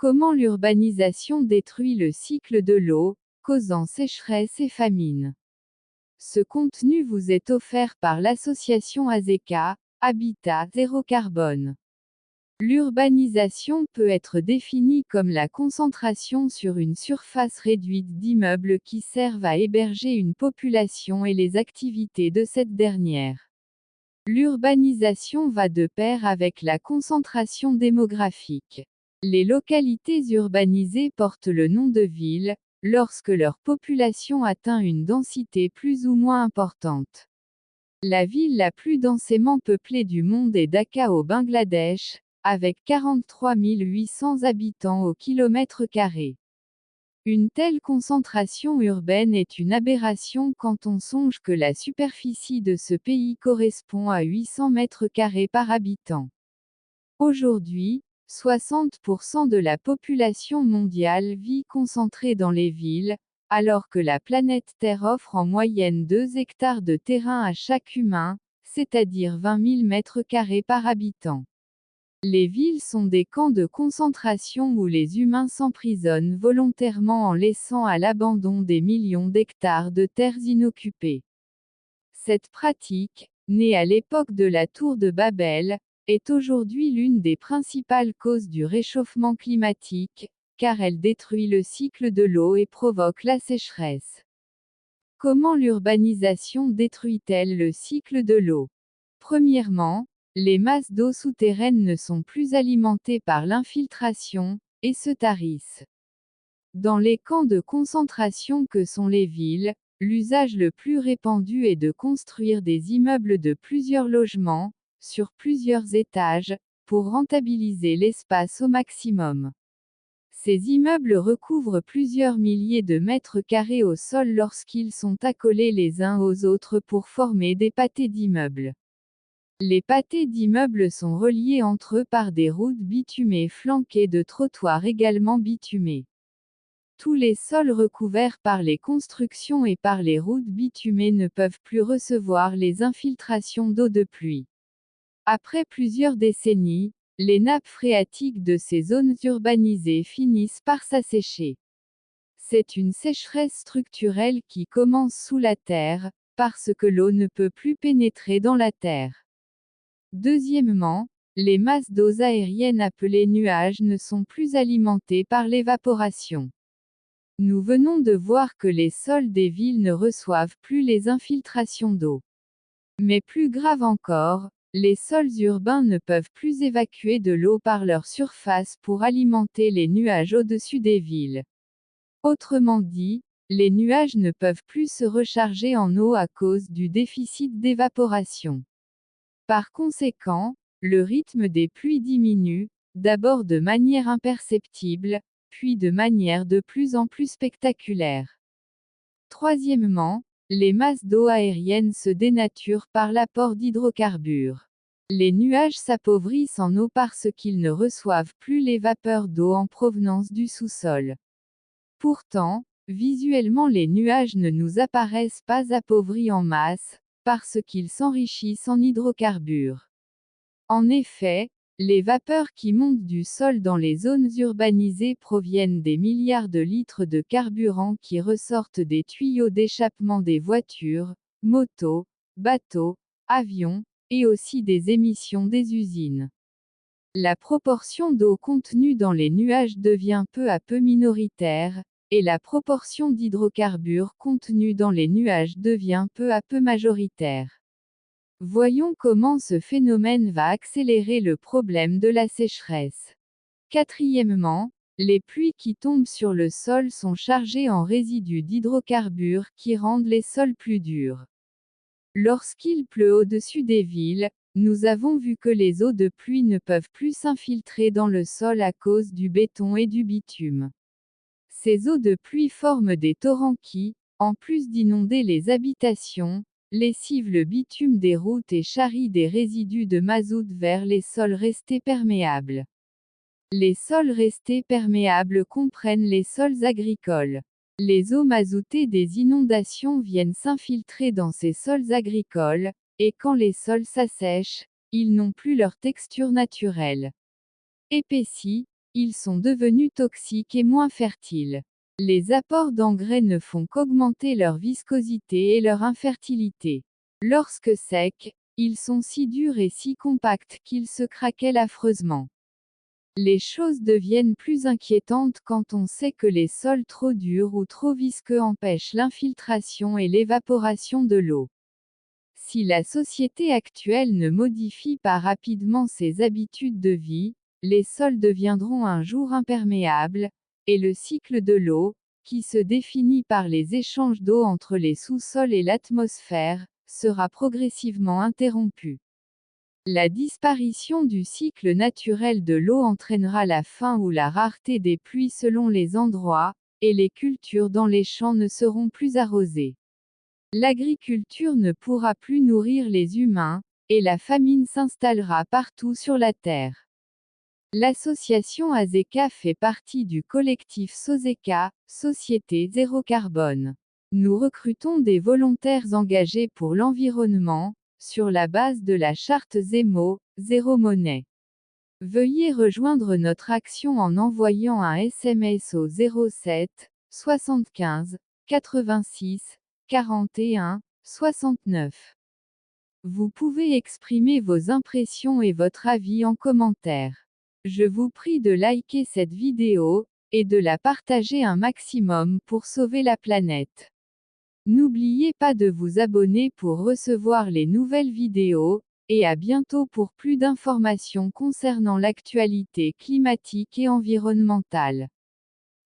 Comment l'urbanisation détruit le cycle de l'eau, causant sécheresse et famine. Ce contenu vous est offert par l'association AZECA, Habitat Zéro Carbone. L'urbanisation peut être définie comme la concentration sur une surface réduite d'immeubles qui servent à héberger une population et les activités de cette dernière. L'urbanisation va de pair avec la concentration démographique. Les localités urbanisées portent le nom de ville, lorsque leur population atteint une densité plus ou moins importante. La ville la plus densément peuplée du monde est Dhaka au Bangladesh, avec 43 800 habitants au kilomètre carré. Une telle concentration urbaine est une aberration quand on songe que la superficie de ce pays correspond à 800 mètres carrés par habitant. Aujourd'hui, 60% de la population mondiale vit concentrée dans les villes, alors que la planète Terre offre en moyenne 2 hectares de terrain à chaque humain, c'est-à-dire 20 000 mètres carrés par habitant. Les villes sont des camps de concentration où les humains s'emprisonnent volontairement en laissant à l'abandon des millions d'hectares de terres inoccupées. Cette pratique, née à l'époque de la tour de Babel, est aujourd'hui l'une des principales causes du réchauffement climatique, car elle détruit le cycle de l'eau et provoque la sécheresse. Comment l'urbanisation détruit-elle le cycle de l'eau? Premièrement, les masses d'eau souterraines ne sont plus alimentées par l'infiltration, et se tarissent. Dans les camps de concentration que sont les villes, l'usage le plus répandu est de construire des immeubles de plusieurs logements, sur plusieurs étages, pour rentabiliser l'espace au maximum. Ces immeubles recouvrent plusieurs milliers de mètres carrés au sol lorsqu'ils sont accolés les uns aux autres pour former des pâtés d'immeubles. Les pâtés d'immeubles sont reliés entre eux par des routes bitumées flanquées de trottoirs également bitumés. Tous les sols recouverts par les constructions et par les routes bitumées ne peuvent plus recevoir les infiltrations d'eau de pluie. Après plusieurs décennies, les nappes phréatiques de ces zones urbanisées finissent par s'assécher. C'est une sécheresse structurelle qui commence sous la terre, parce que l'eau ne peut plus pénétrer dans la terre. Deuxièmement, les masses d'eau aériennes appelées nuages ne sont plus alimentées par l'évaporation. Nous venons de voir que les sols des villes ne reçoivent plus les infiltrations d'eau. Mais plus grave encore, les sols urbains ne peuvent plus évacuer de l'eau par leur surface pour alimenter les nuages au-dessus des villes. Autrement dit, les nuages ne peuvent plus se recharger en eau à cause du déficit d'évaporation. Par conséquent, le rythme des pluies diminue, d'abord de manière imperceptible, puis de manière de plus en plus spectaculaire. Troisièmement, les masses d'eau aérienne se dénaturent par l'apport d'hydrocarbures. Les nuages s'appauvrissent en eau parce qu'ils ne reçoivent plus les vapeurs d'eau en provenance du sous-sol. Pourtant, visuellement les nuages ne nous apparaissent pas appauvris en masse, parce qu'ils s'enrichissent en hydrocarbures. En effet, les vapeurs qui montent du sol dans les zones urbanisées proviennent des milliards de litres de carburant qui ressortent des tuyaux d'échappement des voitures, motos, bateaux, avions, et aussi des émissions des usines. La proportion d'eau contenue dans les nuages devient peu à peu minoritaire, et la proportion d'hydrocarbures contenus dans les nuages devient peu à peu majoritaire. Voyons comment ce phénomène va accélérer le problème de la sécheresse. Quatrièmement, les pluies qui tombent sur le sol sont chargées en résidus d'hydrocarbures qui rendent les sols plus durs. Lorsqu'il pleut au-dessus des villes, nous avons vu que les eaux de pluie ne peuvent plus s'infiltrer dans le sol à cause du béton et du bitume. Ces eaux de pluie forment des torrents qui, en plus d'inonder les habitations, lessivent le bitume des routes et charrient des résidus de mazout vers les sols restés perméables. Les sols restés perméables comprennent les sols agricoles. Les eaux mazoutées des inondations viennent s'infiltrer dans ces sols agricoles, et quand les sols s'assèchent, ils n'ont plus leur texture naturelle. Épaissis, ils sont devenus toxiques et moins fertiles. Les apports d'engrais ne font qu'augmenter leur viscosité et leur infertilité. Lorsque secs, ils sont si durs et si compacts qu'ils se craquellent affreusement. Les choses deviennent plus inquiétantes quand on sait que les sols trop durs ou trop visqueux empêchent l'infiltration et l'évaporation de l'eau. Si la société actuelle ne modifie pas rapidement ses habitudes de vie, les sols deviendront un jour imperméables, et le cycle de l'eau, qui se définit par les échanges d'eau entre les sous-sols et l'atmosphère, sera progressivement interrompu. La disparition du cycle naturel de l'eau entraînera la fin ou la rareté des pluies selon les endroits, et les cultures dans les champs ne seront plus arrosées. L'agriculture ne pourra plus nourrir les humains, et la famine s'installera partout sur la Terre. L'association AZECA fait partie du collectif SOZECA, Société Zéro Carbone. Nous recrutons des volontaires engagés pour l'environnement, sur la base de la charte ZEMO, Zéro Monnaie. Veuillez rejoindre notre action en envoyant un SMS au 07 75 86 41 69. Vous pouvez exprimer vos impressions et votre avis en commentaire. Je vous prie de liker cette vidéo, et de la partager un maximum pour sauver la planète. N'oubliez pas de vous abonner pour recevoir les nouvelles vidéos, et à bientôt pour plus d'informations concernant l'actualité climatique et environnementale.